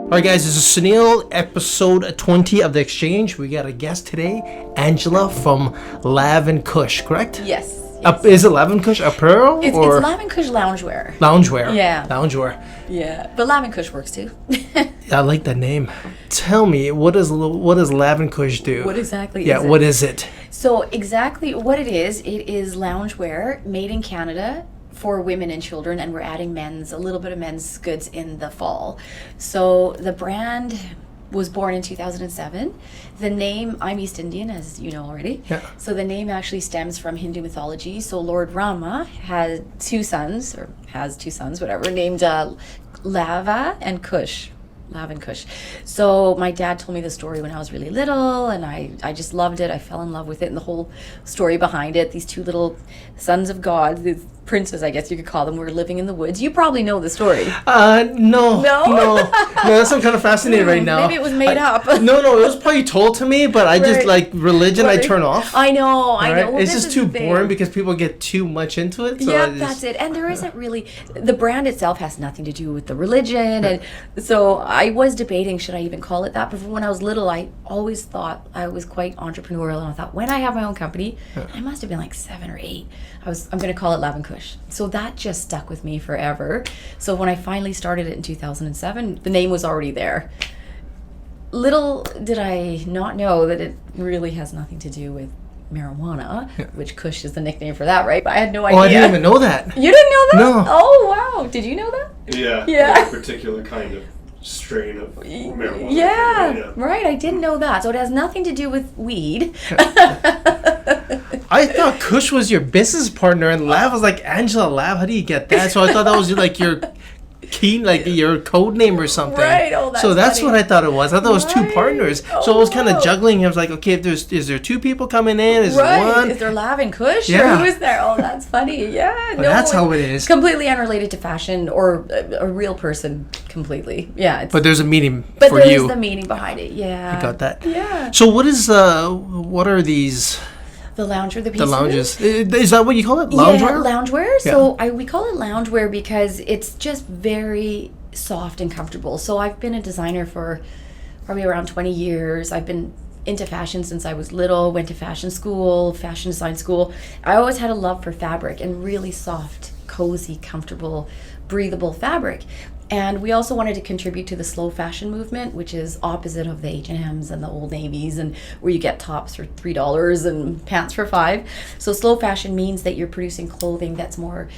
Alright guys, this is Sunil, episode 20 of The Exchange. We got a guest today, Angela from Lav and Kush, correct? Yes. Is it Lav and Kush apparel? It's or Lav and Kush Loungewear. Loungewear? Yeah. Loungewear. Yeah. But Lav and Kush works too. I like that name. Tell me, what does Lav and Kush do? What exactly is it? Yeah, what is it? So exactly what it is loungewear made in Canada for women and children, and we're adding a little bit of men's goods in the fall. So the brand was born in 2007. The name, I'm East Indian, as you know already. Yeah. So the name actually stems from Hindu mythology. So Lord Rama has two sons, whatever, named Lava and Kush. Lav and Kush. So my dad told me the story when I was really little, and I just loved it. I fell in love with it and the whole story behind it. These two little sons of God, these princes, I guess you could call them, were living in the woods. You probably know the story. No. That's I'm kind of fascinated right now. Maybe it was made up. No, it was probably told to me, but I just like religion. Right. I turn off. I know. Well, it's just too boring because people get too much into it. So yeah, that's it. And there isn't really, the brand itself has nothing to do with the religion, and so I was debating, should I even call it that? But when I was little, I always thought I was quite entrepreneurial, and I thought when I have my own company, I must have been like 7 or 8. I'm going to call it Lav and Kush. So that just stuck with me forever. So when I finally started it in 2007, the name was already there. Little did I not know that it really has nothing to do with marijuana, which Kush is the nickname for that, right? But I had no idea. Oh, I didn't even know that. You didn't know that? No. Oh, wow. Did you know that? Yeah. A particular kind of strain of marijuana. Yeah, right. I didn't know that. So it has nothing to do with weed. I thought Kush was your business partner, and Lav was like, Angela Lav. How do you get that? So I thought that was like your your code name or something. Right. Oh, that's so that's funny. what I thought it was. I thought it was two partners. So I was kind of juggling. I was like, okay, is there two people coming in? Is there one? Is there Lav and Kush? Yeah. Or who is there? Oh, that's funny. Yeah. Well, that's how it is. Completely unrelated to fashion or a real person. Completely. Yeah. But there's a meaning but for you. But there is the meaning behind it. Yeah. I got that. Yeah. So what are these? The lounger, the pieces? The lounges. Is that what you call it? Loungewear? Yeah, loungewear. So we call it loungewear because it's just very soft and comfortable. So I've been a designer for probably around 20 years. I've been into fashion since I was little, went to fashion design school. I always had a love for fabric and really soft, cozy, comfortable, breathable fabric. And we also wanted to contribute to the slow fashion movement, which is opposite of the H&Ms and the Old Navys, and where you get tops for $3 and pants for $5. So slow fashion means that you're producing clothing that's more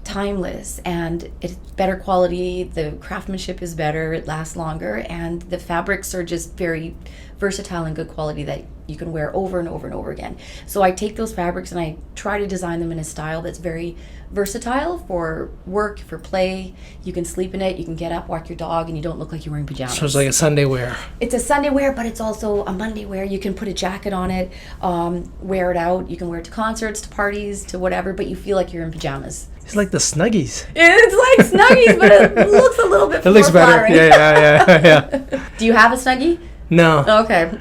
timeless and it's better quality, the craftsmanship is better, it lasts longer, and the fabrics are just very versatile and good quality that you can wear over and over and over again. So I take those fabrics and I try to design them in a style that's very versatile for work, for play. You can sleep in it, you can get up, walk your dog, and you don't look like you're wearing pajamas. So it's like a Sunday wear. It's a Sunday wear, but it's also a Monday wear. You can put a jacket on it, wear it out. You can wear it to concerts, to parties, to whatever, but you feel like you're in pajamas. It's like the Snuggies. It's like Snuggies, but it looks a little bit more flattering. Yeah. Do you have a Snuggie? No. Okay.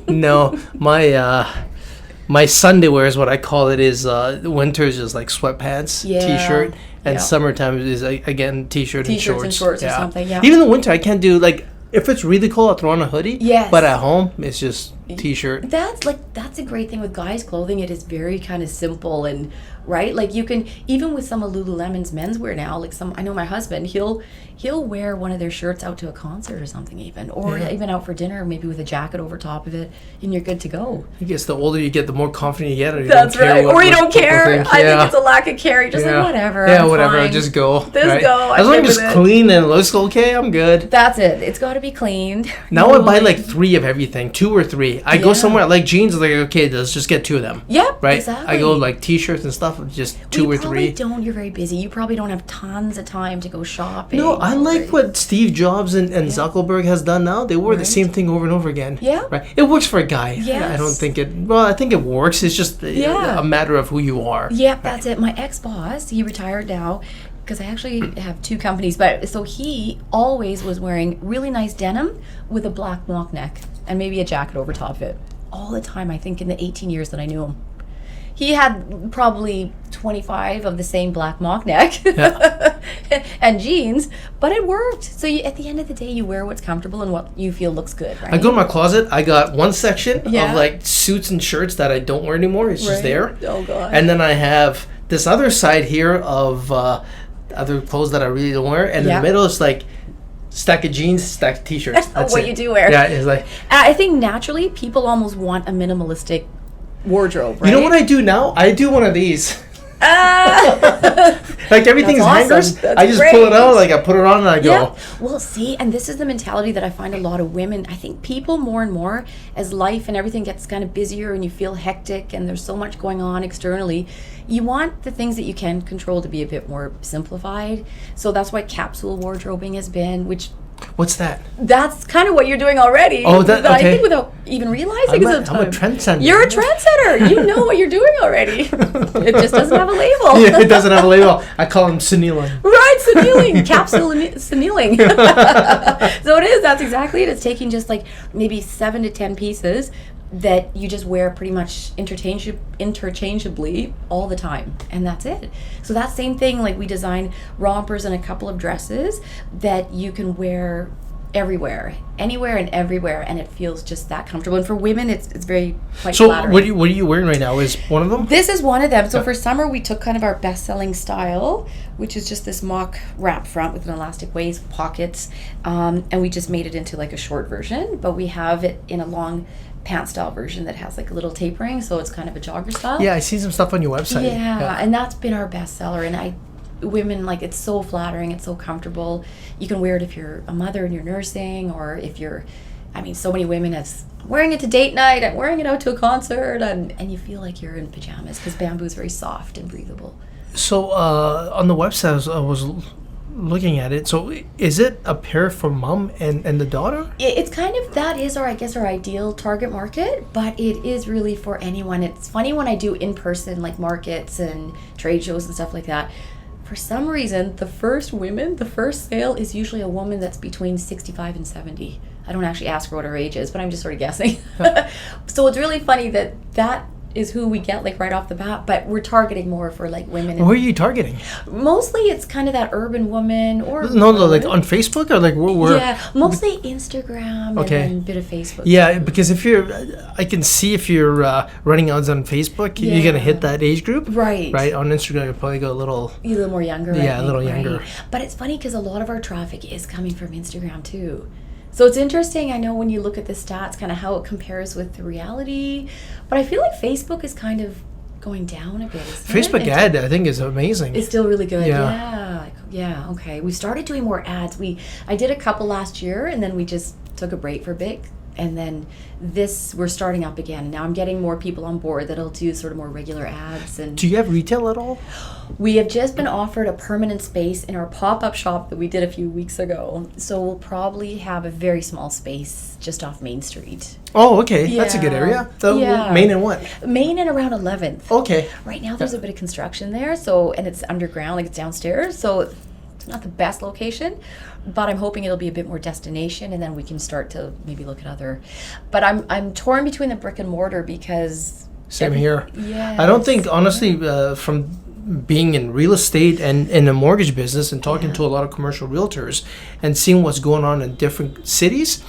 No. My Sunday wear is what I call it is winter is just like sweatpants, t-shirt, and summertime is again t-shirt and shorts. And shorts or something, yeah. Even in the winter I can't do like if it's really cold I'll throw on a hoodie. Yes. But at home it's just t-shirt. That's a great thing with guys' clothing. It is very kind of simple and right. Like you can even with some of Lululemon's menswear now. Like I know my husband. He'll wear one of their shirts out to a concert or something or even out for dinner, maybe with a jacket over top of it, and you're good to go. I guess the older you get, the more confident you get. Or you That's don't care right. Or you don't care. I think it's a lack of care. Just like whatever. Yeah, whatever. Fine. Just go. Just go. As long as it's clean and it looks okay, I'm good. That's it. It's got to be cleaned. Now I buy like 3 of everything, 2 or 3. I go somewhere I like jeans. Like okay, let's just get 2 of them. Yep. Right. Exactly. I go like t-shirts and stuff. Just 2 or 3. You probably don't. You're very busy. You probably don't have tons of time to go shopping. No, I like what Steve Jobs and Zuckerberg has done now. They wear the same thing over and over again. Yeah. Right. It works for a guy. Yes. I don't think it. Well, I think it works. It's just a matter of who you are. Yep, that's it. My ex-boss, he retired now because I actually have 2 companies, but so he always was wearing really nice denim with a black mock neck and maybe a jacket over top of it all the time. I think in the 18 years that I knew him. He had probably 25 of the same black mock neck. Yeah. and jeans, but it worked. So at the end of the day, you wear what's comfortable and what you feel looks good, right? I go to my closet. I got one section Yeah. of like suits and shirts that I don't wear anymore. It's just there. Oh god. And then I have this other side here of other clothes that I really don't wear. And in the middle, it's like stack of jeans, stack of t-shirts. That's what it. you do wear. Yeah, it's like. I think naturally people almost want a minimalistic wardrobe, right? You know what I do now? I do one of these. Ah! Like everything's That's awesome. hangers. That's I just great. pull it out, like I put it on and I go. Yeah. Well, see, and this is the mentality that I find a lot of women, I think people more and more, as life and everything gets kind of busier and you feel hectic and there's so much going on externally, you want the things that you can control to be a bit more simplified. So that's why capsule wardrobing has been, which What's that? that's kind of what you're doing already. Oh, that But I okay. think without even realizing I'm it's a trendsetter. You're a trendsetter. You know what you're doing already. It just doesn't have a label. Yeah, it doesn't have a label. I call them Sunilan. Right, Sunealing, capsule Sunealing. So it is, that's exactly it. It's taking just like maybe 7 to 10 pieces that you just wear pretty much interchangeably all the time, and that's it. So that same thing, like we design rompers and a couple of dresses that you can wear everywhere, anywhere and everywhere, and it feels just that comfortable. And for women, it's very quite So flattering. what are you wearing right now? Is one of them? This is one of them. So for summer, we took kind of our best-selling style, which is just this mock wrap front with an elastic waist, pockets, and we just made it into like a short version, but we have it in a long pant style version that has like a little tapering, so it's kind of a jogger style. Yeah, I see some stuff on your website. Yeah, and that's been our bestseller. And women, like, it's so flattering, it's so comfortable. You can wear it if you're a mother and you're nursing, or if you're, I mean, so many women have wearing it to date night, I'm wearing it out to a concert, and you feel like you're in pajamas because bamboo is very soft and breathable. So on the website, I was looking at it. So is it a pair for mom and the daughter? It's kind of, that is our, I guess, our ideal target market, but it is really for anyone. It's funny when I do in-person, like markets and trade shows and stuff like that. For some reason, the first sale is usually a woman that's between 65 and 70. I don't actually ask her what her age is, but I'm just sort of guessing. So it's really funny that is who we get, like, right off the bat, but we're targeting more for like women. Where are you targeting? Mostly it's kind of that urban woman, or No, like on Facebook, or like where? Yeah, mostly Instagram. Okay. And then a bit of Facebook. Yeah, because if you're, I can see if you're running ads on Facebook, you're gonna hit that age group. Right. Right. On Instagram, you'll probably go a little more younger. I Yeah, a think, little right? younger. But it's funny because a lot of our traffic is coming from Instagram too. So it's interesting. I know when you look at the stats, kind of how it compares with the reality, but I feel like Facebook is kind of going down a bit. Facebook ad, I think, is amazing. It's still really good. Yeah. Yeah. Okay. We started doing more ads. I did a couple last year, and then we just took a break for a bit. And then we're starting up again. Now I'm getting more people on board that'll do sort of more regular ads. And Do you have retail at all? we have just been offered a permanent space in our pop-up shop that we did a few weeks ago. So we'll probably have a very small space just off Main Street. Oh, okay. That's a good Yeah. area. Yeah. Main and what? Main and around 11th. Okay. Right now there's a bit of construction there, and it's underground, like it's downstairs, so it's not the best location, but I'm hoping it'll be a bit more destination, and then we can start to maybe look at other. But I'm torn between the brick and mortar because Same here. Yeah. I don't think, honestly, from being in real estate and in the mortgage business and talking to a lot of commercial realtors and seeing what's going on in different cities,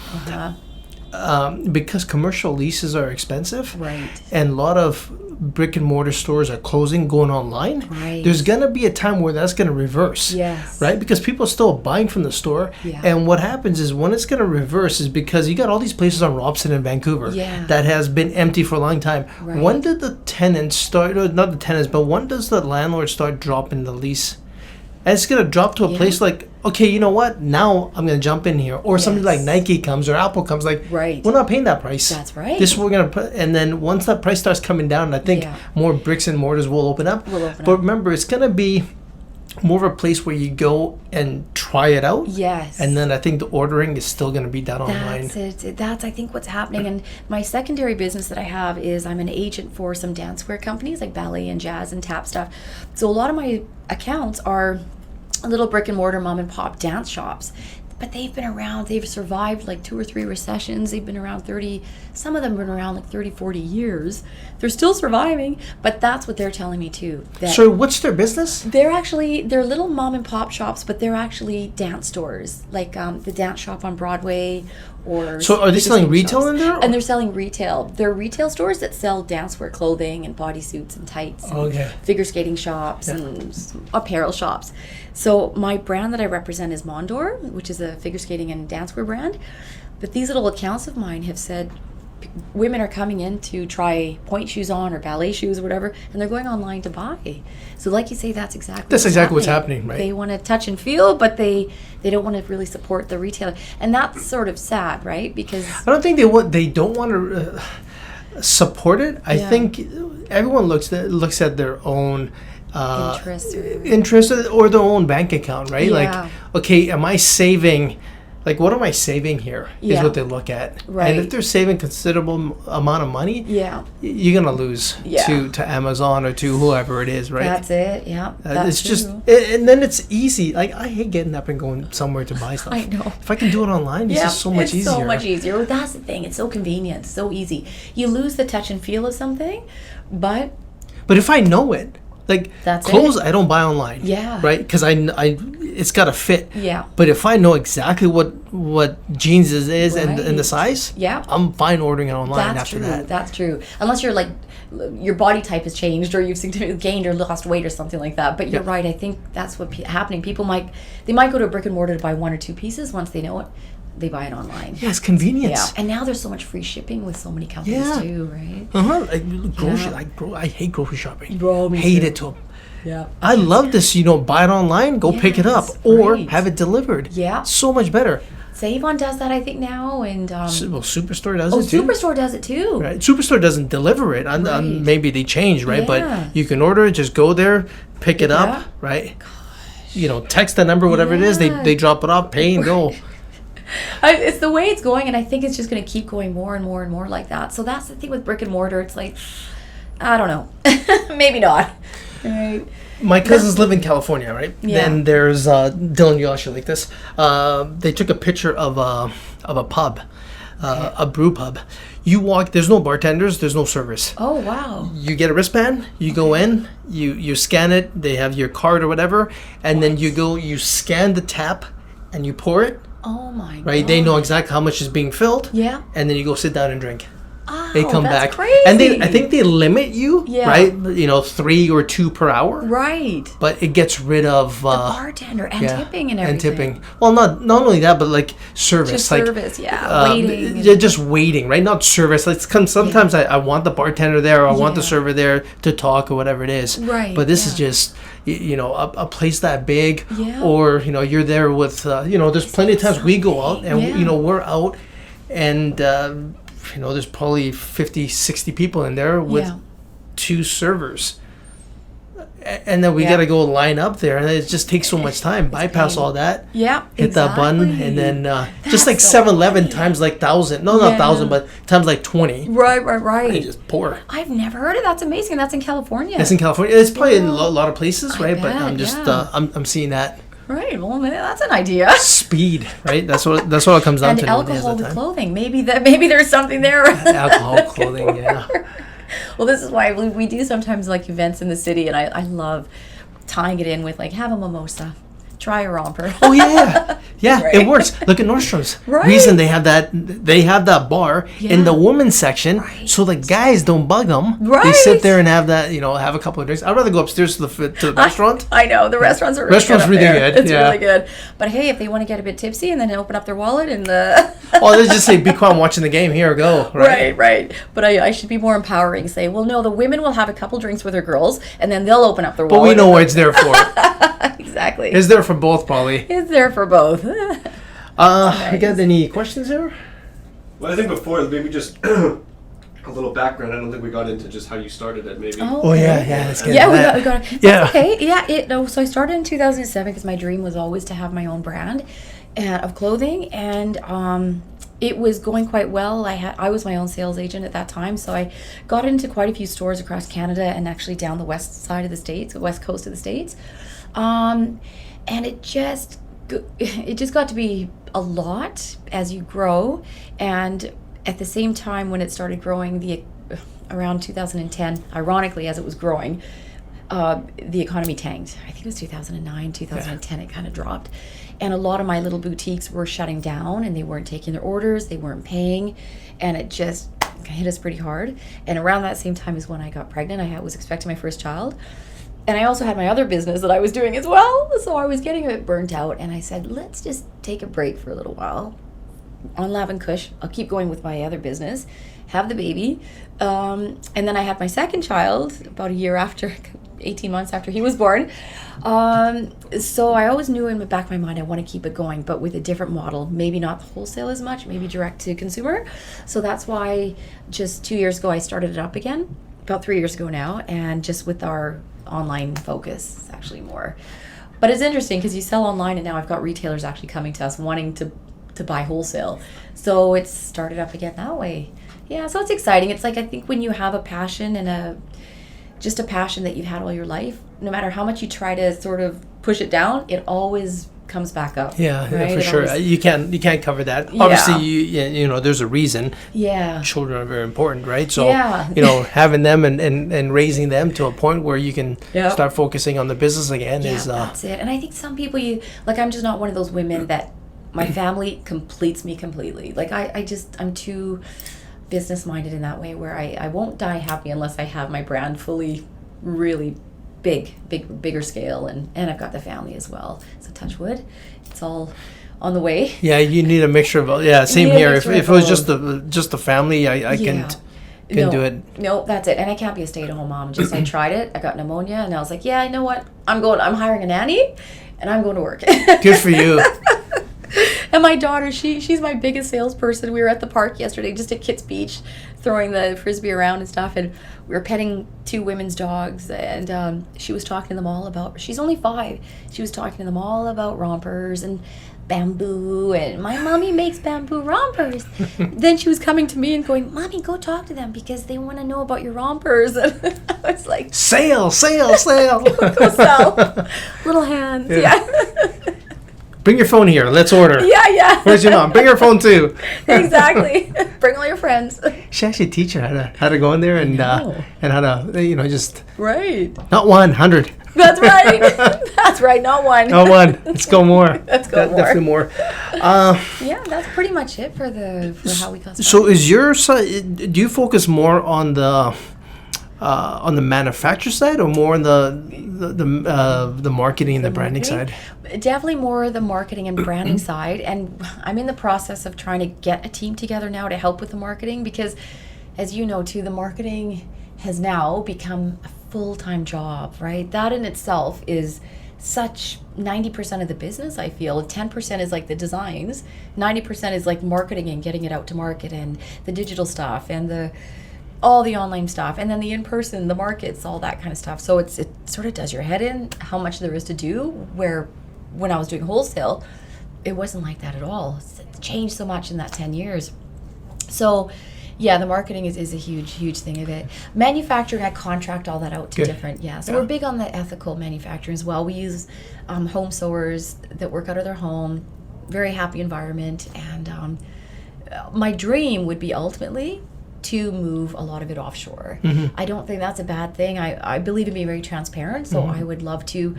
because commercial leases are expensive, Right. and a lot of brick and mortar stores are closing, going online, Right. there's going to be a time where that's going to reverse. Yes. Right? Because people are still buying from the store. Yeah. And what happens is when it's going to reverse is because you got all these places on Robson and Vancouver Yeah. that has been empty for a long time. Right. When did the tenants start, or not the tenants, but when does the landlord start dropping the lease? And it's going to drop to a place like, okay, you know what? Now I'm going to jump in here. Or something like Nike comes or Apple comes, like, Right. we're not paying that price. That's right. This we're going to put, and then once that price starts coming down, I think Yeah. more bricks and mortars will open up. Will open but up. remember, it's going to be more of a place where you go and try it out. Yes. And then I think the ordering is still going to be done online. That's it. That's, I think, what's happening. And my secondary business that I have is I'm an agent for some dancewear companies like ballet and jazz and tap stuff. So a lot of my accounts are little brick and mortar mom and pop dance shops. but they've been around. They've survived like 2 or 3 recessions. They've been around 30, some of them have been around like 30, 40 years. They're still surviving, but that's what they're telling me too. That So what's their business? they're little mom and pop shops, but they're actually dance stores, like the dance shop on Broadway. Or So are they selling figure skating retail shops. in there? And they're selling retail. They're retail stores that sell dancewear clothing and bodysuits and tights. And Okay. figure skating shops and some apparel shops. So my brand that I represent is Mondor, which is a figure skating and dancewear brand. But these little accounts of mine have said women are coming in to try point shoes on or ballet shoes or whatever, and they're going online to buy. So like you say, that's exactly what's happening, right? They want to touch and feel, but they don't want to really support the retailer. And that's sort of sad, right? Because I don't think they don't want to support it. I think everyone looks at their own interest or their own bank account, right? Yeah. Like, okay, am I saving? Like, what am I saving here? Is Yeah. what they look at. Right. And if they're saving considerable amount of money, you're gonna lose to Amazon or to whoever it is, right? That's it. Yeah, that's it's just, true. and then it's easy. Like, I hate getting up and going somewhere to buy stuff. I know. If I can do it online, it's just so much easier. It's so much easier. Well, that's the thing. It's so convenient, so easy. You lose the touch and feel of something, but if I know it, like That's clothes, it. I don't buy online. Yeah. Right? Because I it's got to fit. Yeah. But if I know exactly what jeans is and the Right. size, Yeah. I'm fine ordering it online that's after true. that. That's true. Unless you're like your body type has changed or you've significantly gained or lost weight or something like that. But you're right. I think that's what's happening. People might go to a brick and mortar to buy 1 or 2 pieces. Once they know it, they buy it online. Yeah, it's convenience. Yeah, and now there's so much free shipping with so many companies too, right? I hate grocery shopping. Bro, me hate too. it too. Yeah. I love this. Buy it online, go pick it up, Yes, or right. have it delivered. Yeah. So much better. Save-On does that, I think, now, and Superstore does it too. Superstore does it too. Right. Superstore doesn't deliver it. Right. Maybe they change, right? Yeah. But you can order it, just go there, pick it up, right? Text the number, whatever it is, Yeah. they drop it off, pay and go. It's the way it's going, and I think it's just going to keep going more and more and more like that. So that's the thing with brick and mortar. It's like, I don't know, maybe not. Right. My cousins live in California, right? Yeah. Then there's Dylan. You actually like this. They took a picture of a pub, a brew pub. You walk. There's no bartenders. There's no service. Oh wow. You get a wristband. You go in. You scan it. They have your card or whatever, and then you go. You scan the tap, and you pour it. Oh my god. Right. They know exactly how much is being filled. Yeah. And then you go sit down and drink. Oh, They come that's back, crazy. and I think they limit you, Yeah. right? 3 or 2 per hour. Right. But it gets rid of The bartender and tipping and everything. And tipping. Well, not only that, but like service, Just like service, waiting. You're just waiting, right? Not service. Like sometimes I want the bartender there, or I want the server there to talk or whatever it is. Right, But this is just a place that big, Yeah. or you're there with There's plenty of times we go out and we're out, and there's probably 50, 60 people in there with 2 servers. And then we got to go line up there, and it just takes so much time. Bypass all that. Yeah. Hit that button, and then just like so 7-Eleven funny. times like 1,000. No, not 1,000, but times like 20. Right. And just pour. I've never heard of that. That's amazing. That's in California. That's in California. It's probably in a lot of places, right? But bet, I'm just I'm seeing that Right. Well, that's an idea. speed, right? That's what it comes down And to. alcohol with clothing. Maybe there's something there. Alcohol, clothing, yeah. Well, this is why we do sometimes like events in the city, and I love tying it in with like have a mimosa, try a romper. Oh yeah, Right. it works. Look at Nordstrom's. Right. Reason they have that bar in the women's section, Right. so the guys don't bug them. They Right. sit there and have that, have a couple of drinks. I'd rather go upstairs to the restaurant. I know the restaurants are really Restaurant's good up really there. good, It's yeah. really good. But hey, if they want to get a bit tipsy and then open up their wallet and the Oh, they just say, "Be quiet, I'm watching the game. Here, go." Right. right. But I should be more empowering. Say, well, no, the women will have a couple drinks with their girls, and then they'll open up their But wallet. we know what it's there for. Exactly. It's there for both, probably. It's there for both. We got any questions here? Well, I think before, maybe just a little background. I don't think we got into just how you started it, maybe. Oh yeah. Let's get Yeah, into that. we got it. Yeah. That's okay. Yeah, so I started in 2007 because my dream was always to have my own brand of clothing, and it was going quite well. I was my own sales agent at that time, so I got into quite a few stores across Canada and actually down the west side of the States, the west coast of the States. And it just it just got to be a lot as you grow. And at the same time, when it started growing, around 2010, ironically, as it was growing, the economy tanked. I think it was 2009, 2010, it kind of dropped. And a lot of my little boutiques were shutting down, and they weren't taking their orders, they weren't paying, and it just hit us pretty hard. And around that same time is when I got pregnant. I was expecting my first child. And I also had my other business that I was doing as well. So I was getting a bit burnt out, and I said, let's just take a break for a little while on Lav and Kush. I'll keep going with my other business, have the baby. And then I had my second child about a year after, 18 months after he was born. So I always knew in the back of my mind I want to keep it going, but with a different model. Maybe not wholesale as much, maybe direct to consumer. So that's why just 2 years ago I started it up again, about 3 years ago now, and just with our online focus actually more. But it's interesting because you sell online, and now I've got retailers actually coming to us wanting to buy wholesale. So it's started up again that way. Yeah, so it's exciting. It's like, I think when you have a passion and just a passion that you've had all your life, no matter how much you try to sort of push it down, it always comes back up. Yeah, right? for It sure. always- You can't cover that. Yeah. Obviously, you know, there's a reason. Yeah. Children are very important, right? So, Yeah. you know, having them and raising them to a point where you can Yeah. start focusing on the business again Yeah, is that's it. And I think some people, I'm just not one of those women that my family completes me completely. Like I'm too business minded in that way, where I won't die happy unless I have my brand fully, really bigger scale, and I've got the family as well. So touch wood, it's all on the way. yeah. You need a mixture of same need a here. If mixture it of was both. just the family, I can do it. No, that's it. And I can't be a stay-at-home mom. Just I tried it. I got pneumonia, and I was like, yeah, you know what? I'm hiring a nanny, and I'm going to work. Good for you. And my daughter, she's my biggest salesperson. We were at the park yesterday, just at Kitts Beach, throwing the frisbee around and stuff, and we were petting 2 women's dogs, and she was talking to them all about, she's only 5, she was talking to them all about rompers and bamboo, and my mommy makes bamboo rompers. Then she was coming to me and going, Mommy, go talk to them because they want to know about your rompers. And I was like, Sale. go sell. Little hands, yeah. Bring your phone here. Let's order. Yeah. Where's your mom? Bring her phone too. Exactly. Bring all your friends. She actually teach her how to go in there and how to just Right. not 100. That's right. That's right. Not one. Not one. Let's go more. Let's go more. Definitely more. Yeah, that's pretty much it for how we got started. So is your side? Do you focus more on the manufacturer side, or more on the marketing and the branding side? Definitely more the marketing and branding side. And I'm in the process of trying to get a team together now to help with the marketing, because, as you know too, the marketing has now become a full-time job, right? That in itself is such 90% of the business, I feel. 10% is like the designs, 90% is like marketing and getting it out to market, and the digital stuff, and all the online stuff, and then the in-person, the markets, all that kind of stuff. So it sort of does your head in how much there is to do, where when I was doing wholesale, it wasn't like that at all. It's changed so much in that 10 years. So yeah, the marketing is a huge thing of it. Manufacturing, I contract all that out to different, So we're big on the ethical manufacturing as well. We use home sewers that work out of their home, very happy environment. And my dream would be ultimately to move a lot of it offshore. I don't think that's a bad thing. I believe in being very transparent, so I would love to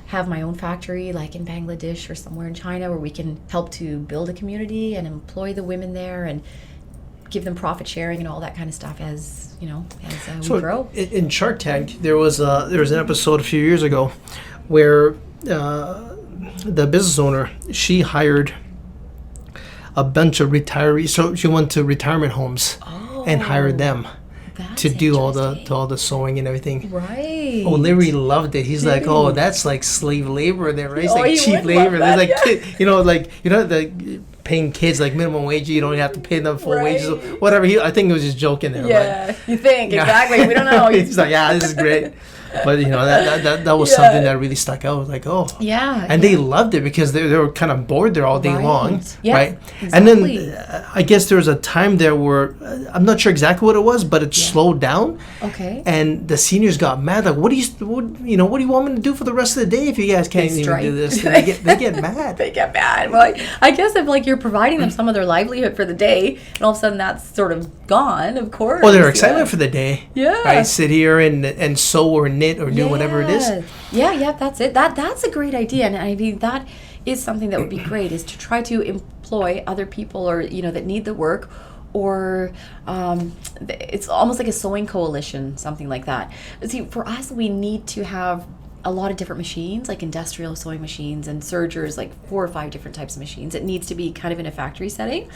have my own factory, like in Bangladesh or somewhere in China, where we can help to build a community and employ the women there and give them profit sharing and all that kind of stuff as we grow. In Shark Tank, there was an episode a few years ago where the business owner, she hired a bunch of retirees. So she went to retirement homes and hired them to do all the sewing and everything. Right. Oh, Larry loved it. He's like, oh, that's like slave labor there, right? It's like you cheap would labor. love There's that, like the paying kids like minimum wage. You don't have to pay them full wages, whatever. I think he was just joking there. Yeah, you think exactly. We don't know. He's like, yeah, this is great. But that was Yeah. something that really stuck out. Like, oh, Yeah. and they loved it because they were kind of bored there all day Right. long, Yeah, right? exactly. And then I guess there was a time there where I'm not sure exactly what it was, but it slowed down. Okay. And the seniors got mad. Like, what do you want me to do for the rest of the day if you guys can't even strike. do this? And they get mad. They get mad. Well, I guess if like you're providing them some of their livelihood for the day, and all of a sudden that's sort of gone, of course. Well, they're excited for the day. Yeah. Right. Sit here and sew or knit or do whatever it is. Yeah, that's it. That's a great idea, and I mean that is something that would be great, is to try to employ other people or that need the work, or it's almost like a sewing coalition, something like that. See, for us, we need to have a lot of different machines, like industrial sewing machines and sergers, like 4 or 5 different types of machines. It needs to be kind of in a factory setting.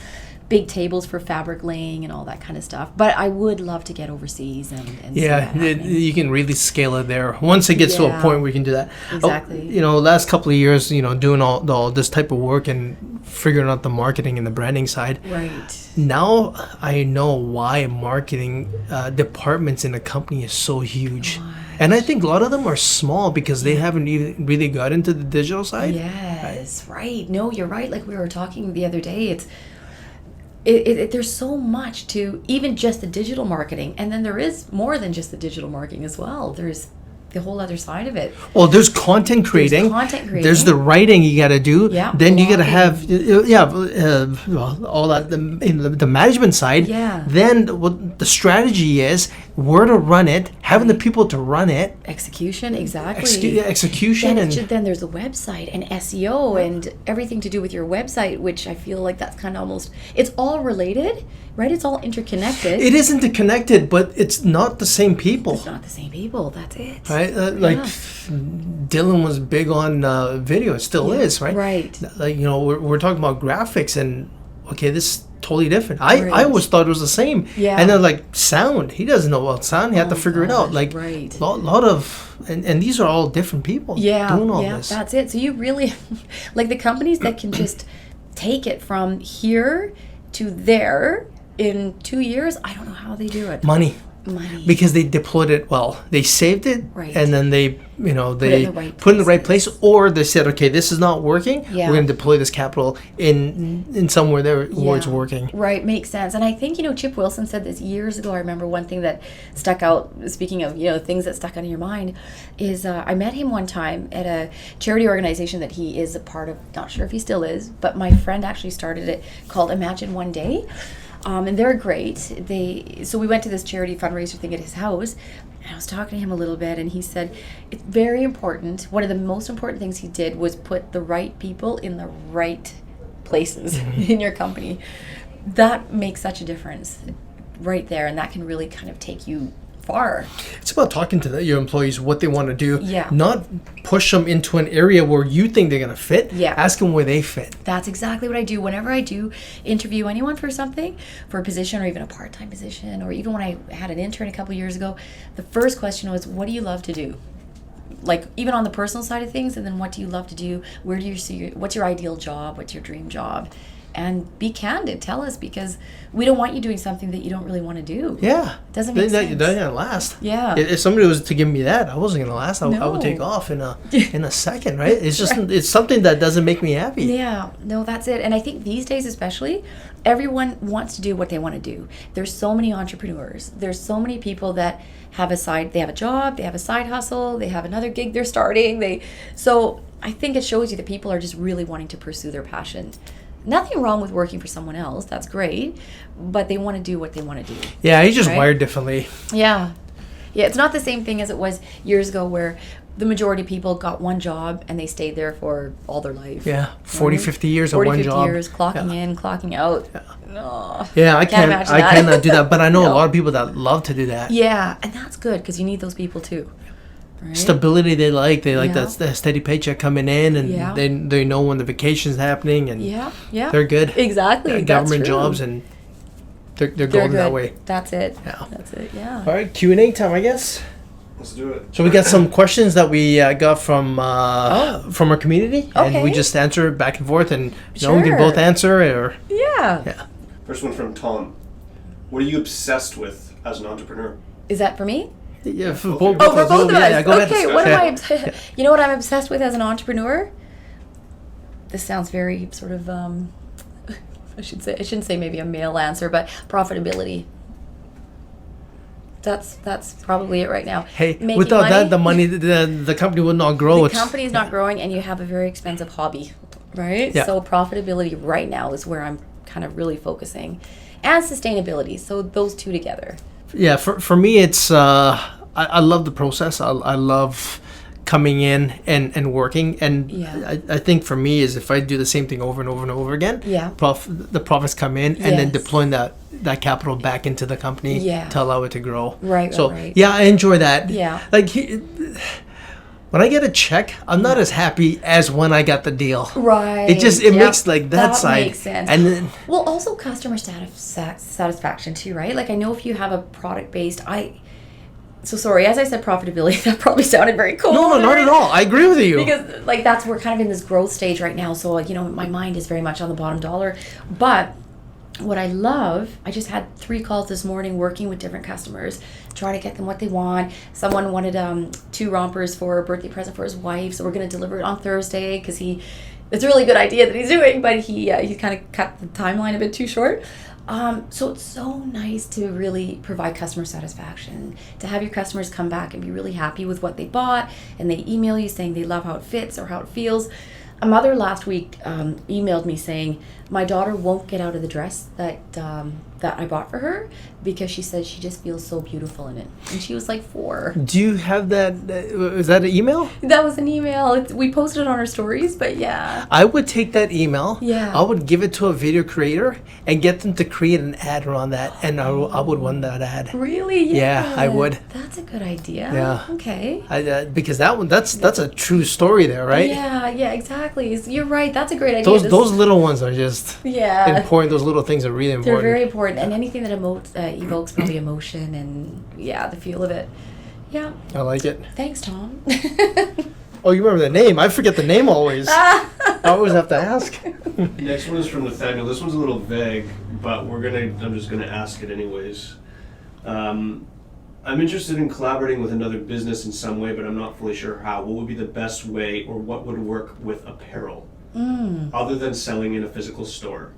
Big tables for fabric laying and all that kind of stuff. But I would love to get overseas and see that happening. You can really scale it there once it gets to a point where you can do that. Exactly. Last couple of years, doing all this type of work and figuring out the marketing and the branding side. Right. Now I know why marketing departments in a company is so huge. And I think a lot of them are small because they haven't even really got into the digital side. Yes, right. No, you're right. Like we were talking the other day, there's so much to even just the digital marketing, and then there is more than just the digital marketing as well. There's the whole other side of it. Well, there's content creating. There's the writing you got to do. Yeah. Then you got to have all that the management side. Yeah. Then what the strategy is, where to run it, having the people to run it. Execution, exactly. Execution Then there's the website and SEO and everything to do with your website, which I feel like that's kind of almost, it's all related, right? It's all interconnected. It is interconnected, but it's not the same people. It's not the same people. That's it. Right? Like Dylan was big on video. It still is, right? Right. Like, we're talking about graphics and, okay, this is totally different. I always thought it was the same. Yeah. And then like sound, he doesn't know about sound. He had to figure it out. Like lot of, and these are all different people doing all this. That's it. So you really, like the companies that can just take it from here to there in 2 years, I don't know how they do it. Money. Because they deployed it well. They saved it, and then they put it in the right place, or they said, okay, this is not working. Yeah. We're going to deploy this capital in somewhere there where it's working. Right, makes sense. And I think Chip Wilson said this years ago. I remember one thing that stuck out. Speaking of things that stuck out in your mind, is I met him one time at a charity organization that he is a part of. Not sure if he still is, but my friend actually started it, called Imagine One Day. And they're great. So we went to this charity fundraiser thing at his house, and I was talking to him a little bit, and he said it's very important. One of the most important things he did was put the right people in the right places in your company. That makes such a difference right there, and that can really kind of take you far. It's about talking to your employees what they want to do. Yeah. Not push them into an area where you think they're going to fit. Yeah. Ask them where they fit. That's exactly what I do. Whenever I do interview anyone for something, for a position or even a part-time position, or even when I had an intern a couple years ago, the first question was, what do you love to do? Like even on the personal side of things, and then what do you love to do? Where do you see what's your ideal job? What's your dream job? And be candid. Tell us, because we don't want you doing something that you don't really want to do. Yeah. It doesn't make sense. That doesn't last. Yeah. If somebody was to give me that, I wasn't going to last. I would take off in a second, right? It's just it's something that doesn't make me happy. Yeah. No, that's it. And I think these days especially, everyone wants to do what they want to do. There's so many entrepreneurs. There's so many people that have they have a job, they have a side hustle, they have another gig they're starting. So I think it shows you that people are just really wanting to pursue their passion. Nothing wrong with working for someone else. That's great. But they want to do what they want to do. Yeah, he's just wired differently. Yeah. Yeah, it's not the same thing as it was years ago, where the majority of people got one job and they stayed there for all their life. Yeah, 40, 50 years of one job. 40, 50 years, clocking in, clocking out. Yeah. Oh, yeah, I cannot do that. But I know No. a lot of people that love to do that. Yeah, and that's good, because you need those people too. Right? Stability they like that steady paycheck coming in, and they know when the vacation's happening, and they're good. Exactly. Government jobs, and they're golden that way. That's it. Yeah. That's it. Yeah. All right, Q&A time, I guess. Let's do it. So we got some questions that we got from our community, and we just answer it back and forth, and we can both answer or Yeah. First one from Tom. What are you obsessed with as an entrepreneur? Is that for me? Yeah, for Okay. both, Oh, for both of us. Yeah, go Okay, ahead. what am Yeah. I obsessed? You know what I'm obsessed with as an entrepreneur? This sounds very sort of I shouldn't say maybe a male answer, but profitability. That's probably it right now. Hey, Making without money, that, the money, the company would not grow. the company's not growing, and you have a very expensive hobby, right? Yeah. So profitability right now is where I'm kind of really focusing, and sustainability. So those two together. Yeah, for me, it's I love the process. I love coming in and working, and Yeah. I think for me is if I do the same thing over and over and over again, Yeah. the profits come in, and then Yes. deploying that capital back into the company Yeah. to allow it to grow. Right, So right. yeah, I enjoy that. Yeah. Like when I get a check, I'm not as happy as when I got the deal. Right. It Yep. makes like that side. makes sense. And then Well, also customer satisfaction too, right? Like I know if you have a product based, so sorry, as I said profitability, that probably sounded very cool. no, not at all. I agree with you. Because like that's we're kind of in this growth stage right now. So like, my mind is very much on the bottom dollar. But what I love, I just had 3 calls this morning working with different customers, trying to get them what they want. Someone wanted 2 rompers for a birthday present for his wife, so we're going to deliver it on Thursday because it's a really good idea that he's doing, but he kind of cut the timeline a bit too short. So it's so nice to really provide customer satisfaction, to have your customers come back and be really happy with what they bought, and they email you saying they love how it fits or how it feels. A mother last week emailed me saying, my daughter won't get out of the dress that I bought for her because she says she just feels so beautiful in it. And she was like 4. Do you have that? Is that an email? That was an email. We posted it on our stories, but yeah. I would take that email. Yeah. I would give it to a video creator and get them to create an ad around that, and I would run that ad. Really? Yeah, I would. That's a good idea. Yeah. Okay. Because that's a true story there, right? Yeah, exactly. You're right. That's a great idea. Those little ones are just yeah. important. Those little things are really They're important. very important, and anything that evokes probably emotion and the feel of it. Yeah. I like it. Thanks, Tom. Oh, you remember the name? I forget the name always. I always have to ask. Next one is from Nathaniel. This one's a little vague, but I'm just gonna ask it anyways. I'm interested in collaborating with another business in some way, but I'm not fully sure how. What would be the best way, or what would work with apparel, other than selling in a physical store?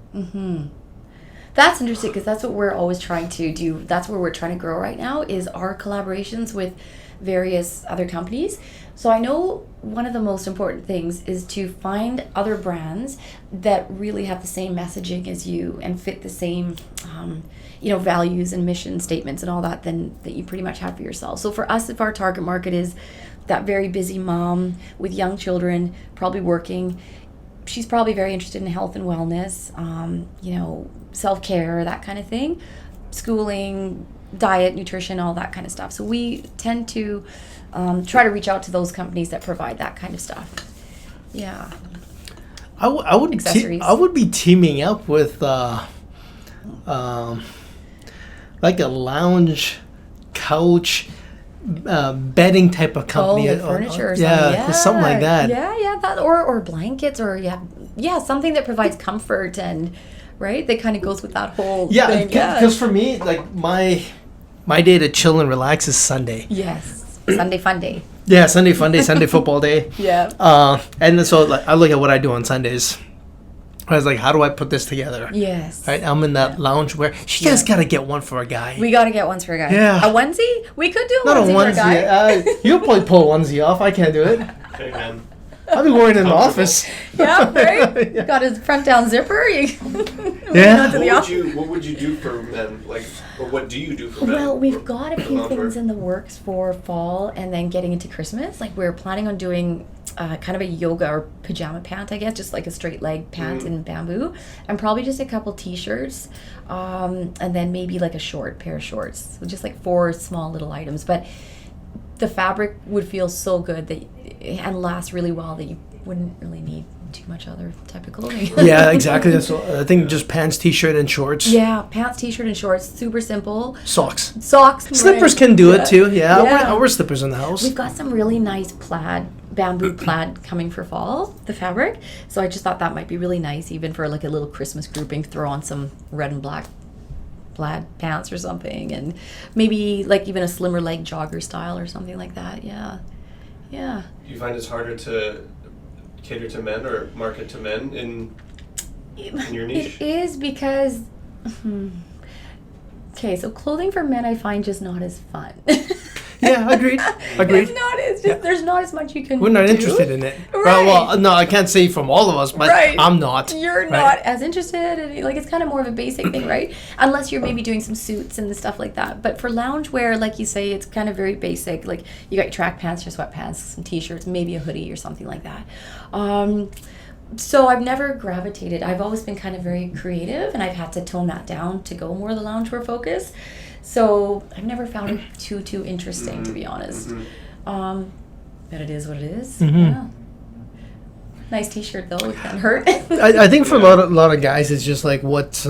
That's interesting because that's what we're always trying to do. That's where we're trying to grow right now is our collaborations with various other companies. So I know one of the most important things is to find other brands that really have the same messaging as you and fit the same values and mission statements and all that that you pretty much have for yourself. So for us, if our target market is that very busy mom with young children, probably working, she's probably very interested in health and wellness, self-care, that kind of thing, schooling, diet, nutrition, all that kind of stuff. So we tend to try to reach out to those companies that provide that kind of stuff. Yeah. I would Accessories. I would be teaming up with like a lounge, couch, bedding type of company. Like furniture or something. Yeah, something like that. Yeah, that or blankets or something that provides comfort and right. That kind of goes with that whole thing. Because for me, like my day to chill and relax is Sunday. Yes, Sunday fun day. Yeah, Sunday fun day, Sunday football day. Yeah. And then so like, I look at what I do on Sundays. I was like, how do I put this together? Yes. Right, I'm in that loungewear. You guys gotta get one for a guy. We gotta get ones for a guy. Yeah. A onesie? We could do a Not a onesie for a guy. onesie. You'll probably pull a onesie off. I can't do it. Hey, man. I'll be wearing it in the office. Yeah, right? Yeah. Got his front down zipper. Yeah. What would you do for men? Like, or what do you do for men? Well, we've for- got a for few loungewear? things in the works for fall and then getting into Christmas. Like we're planning on doing kind of a yoga or pajama pant, I guess, just like a straight leg pant in bamboo, and probably just a couple t-shirts, and then maybe like a pair of shorts. So just like 4 small little items, but the fabric would feel so good and last really well that you wouldn't really need too much other type of clothing. Yeah, exactly. That's I think just pants, t-shirt, and shorts. Yeah, pants, t-shirt, and shorts. Super simple. Socks. Socks. Slippers right. can do it too. Yeah, Yeah. I wear slippers in the house. We've got some really nice bamboo plaid coming for fall, the fabric. So I just thought that might be really nice, even for like a little Christmas grouping. Throw on some red and black plaid pants or something, and maybe like even a slimmer leg jogger style or something like that. Yeah. You find it's harder to cater to men or market to men in your niche? It is because, okay, so clothing for men I find just not as fun. Yeah, agreed. It's just, there's not as much you can We're not do. interested in it. Right. Well, no, I can't say from all of us, but Right. I'm not. You're right? not as interested, and like it's kind of more of a basic thing, right? Unless you're maybe doing some suits and stuff like that. But for loungewear, like you say, it's kind of very basic. Like you got your track pants, your sweatpants, some t-shirts, maybe a hoodie or something like that. So I've never gravitated. I've always been kind of very creative, and I've had to tone that down to go more the loungewear focus. So I've never found it too interesting, to be honest. But it is what it is. Yeah. Nice t-shirt though, it can't hurt. I think for a lot of guys, it's just like what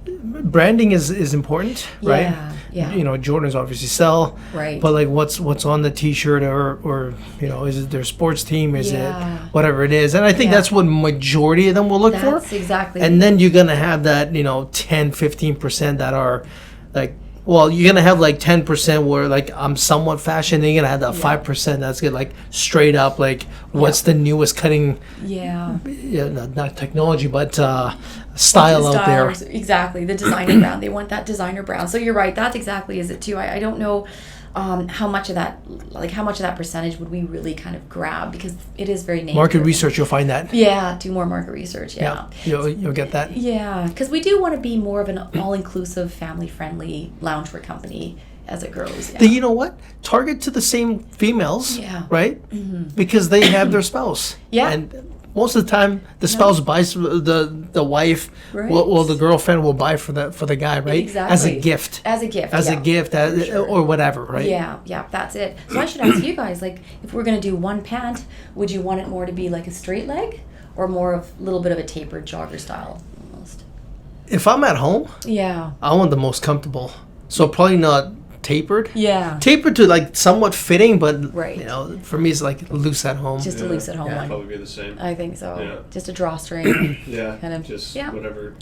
branding is important, right? Yeah. You know, Jordans obviously sell, Right. but like what's on the t-shirt or you know, is it their sports team? Is Yeah. it whatever it is? And I think Yeah. that's what majority of them will look That's for. exactly. And then you're gonna have that, you know, 10-15% that are like, well, you're gonna have like 10% where like I'm somewhat fashion. Then you're gonna have that 5% that's good, like straight up, like what's the newest cutting, Yeah. not technology, but style out there. Exactly, the designer brown. They want that designer brown. So you're right. That's exactly is it too. I don't know how much of that percentage would we really kind of grab, because it is very name Market driven. research, you'll find that. Yeah, do more market research. Yeah. You'll get that. Yeah, because we do want to be more of an all-inclusive, family-friendly loungewear company as it grows. Yeah. Then you know what? Target to the same females, Yeah. right? Because they have their spouse. Yeah. And most of the time, the spouse buys the wife. Right. Well, the girlfriend will buy for the guy, right? Exactly. As a gift. As a gift. As yeah. a gift, For sure. or whatever, right? Yeah, that's it. So I should ask you guys, like, if we're gonna do one pant, would you want it more to be like a straight leg, or more of a little bit of a tapered jogger style, almost? If I'm at home, Yeah. I want the most comfortable. So probably not tapered. Yeah. Tapered to like somewhat fitting, but Right. you know, for me it's like loose at home. Just a loose at home It'd one. probably be the same. I think so. Yeah. Just a drawstring. Yeah, kind of- just yeah. whatever.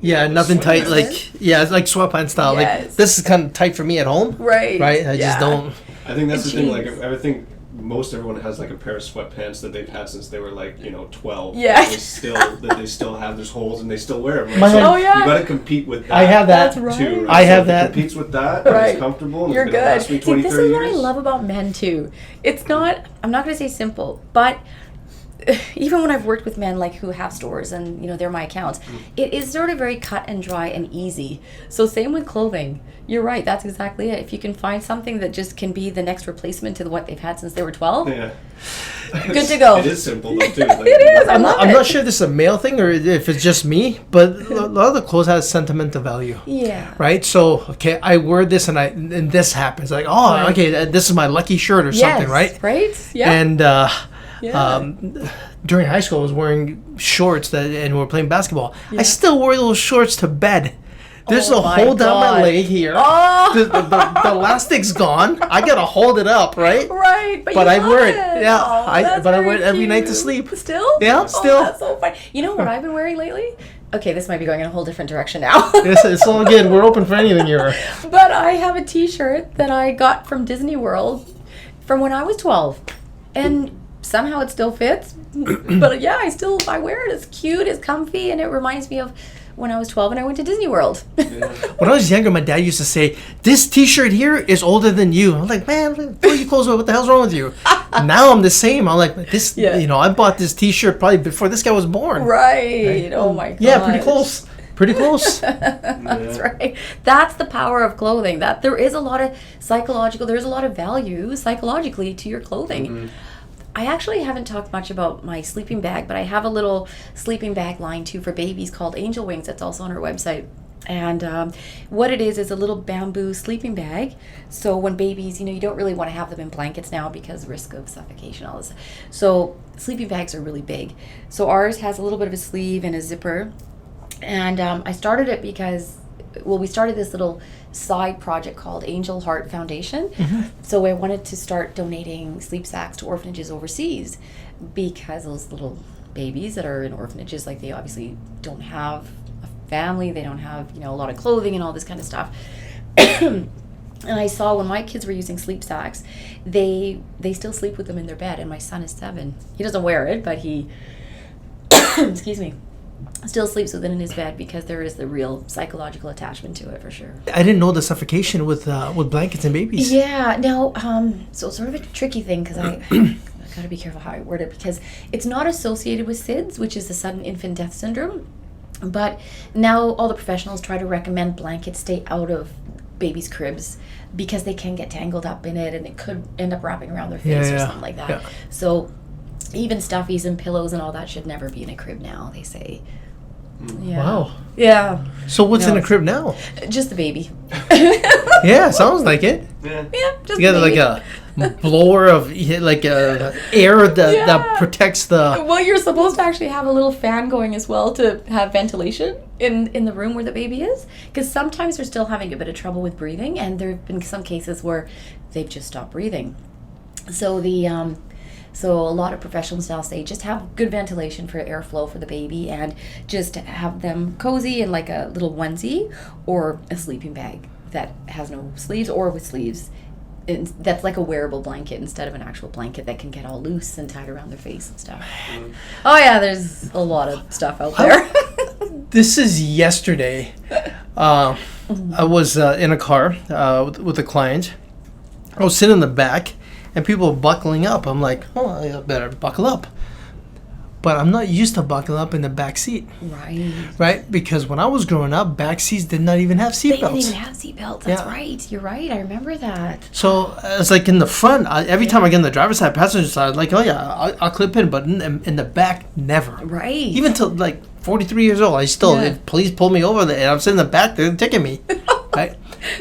Yeah, nothing tight. Sweatpants. Like it's like sweatpants style. Like Yes. this is kind of tight for me at home. Right. Right. I just don't. I think that's And the thing. Like, jeans. I think most everyone has like a pair of sweatpants that they've had since they were like 12. Yeah. That they still have. There's holes and they still wear them. Right? My- So Oh, yeah. You got to compete with that. I have that. That's right. Too, right? I have So if it that. competes with that. And Right. it's comfortable. And You're it's gonna good. last me See, 20, this 30 is what I years. love about men too. It's not, I'm not going to say simple, but even when I've worked with men like who have stores and they're my accounts, it is sort of very cut and dry and easy. So same with clothing. You're right. That's exactly it. If you can find something that just can be the next replacement to what they've had since they were 12, Yeah. good to go. It is simple though too. Like, It is. I love I'm it. not sure if this is a male thing or if it's just me, but a lot of the clothes has sentimental value. Yeah. Right, so okay, I wear this and this happens. Like, oh, Right. okay, this is my lucky shirt or Yes. something, right? Right? Yeah. And Yeah. during high school, I was wearing shorts and we were playing basketball. Yeah. I still wore those shorts to bed. There's Oh a my hole down my God. leg here. Oh. The elastic's gone. I gotta hold it up, right? Right, But you I love wear it. Yeah, that's but I wear very it every night to cute. sleep. Still? Yeah, Oh, still. that's so fun. You know what I've been wearing lately? Okay, this might be going in a whole different direction now. It's all good. We're open for anything here. But I have a T-shirt that I got from Disney World from when I was 12, and somehow it still fits. But yeah, I wear it. It's cute, it's comfy, and it reminds me of when I was 12 and I went to Disney World. When I was younger, my dad used to say, "This T-shirt here is older than you." I'm like, "Man, throw your clothes away. What the hell's wrong with you?" Now I'm the same. I'm like, "This, Yeah. I bought this T-shirt probably before this guy was born." Right. Oh my god. Yeah, pretty close. Pretty close. That's right. That's the power of clothing. That there is a lot of there's a lot of value psychologically to your clothing. I actually haven't talked much about my sleeping bag, but I have a little sleeping bag line too for babies called Angel Wings. That's also on our website. And what it is a little bamboo sleeping bag. So when babies, you don't really want to have them in blankets now because risk of suffocation, all this. So sleeping bags are really big. So ours has a little bit of a sleeve and a zipper. And I started it because, we started this little side project called Angel Heart Foundation. So I wanted to start donating sleep sacks to orphanages overseas because those little babies that are in orphanages, like they obviously don't have family, they don't have, a lot of clothing and all this kind of stuff. And I saw when my kids were using sleep sacks, they still sleep with them in their bed, and my son is 7. He doesn't wear it, but he, excuse me, still sleeps with it in his bed because there is the real psychological attachment to it for sure. I didn't know the suffocation with blankets and babies. Yeah, now, so sort of a tricky thing because I got to be careful how I word it because it's not associated with SIDS, which is the sudden infant death syndrome. But now all the professionals try to recommend blankets stay out of babies' cribs because they can get tangled up in it and it could end up wrapping around their face or something like that. Yeah. So even stuffies and pillows and all that should never be in a crib now, they say. Yeah. Wow. Yeah. So what's in a crib now? Just the baby. Yeah, sounds like it. Yeah, just you got the baby. like a blower of like air that protects the. Well, you're supposed to actually have a little fan going as well to have ventilation in the room where the baby is, because sometimes they're still having a bit of trouble with breathing, and there have been some cases where they've just stopped breathing. So so a lot of professionals now say just have good ventilation for airflow for the baby, and just have them cozy in like a little onesie or a sleeping bag that has no sleeves or with sleeves. That's like a wearable blanket instead of an actual blanket that can get all loose and tied around their face and stuff. Oh yeah, there's a lot of stuff out there. This is yesterday. I was in a car with a client. I was sitting in the back, and people were buckling up. I'm like, oh, I better buckle up. But I'm not used to buckling up in the back seat. Right? Because when I was growing up, back seats did not even have seat belts. They didn't even have seat belts. That's right. You're right. I remember that. So it's like in the front, every time I get in the driver's side, passenger side, like, oh yeah, I'll clip in, but in the back, never. Right. Even till like 43 years old, I still, if police pull me over and I'm sitting in the back, they're taking me. Right?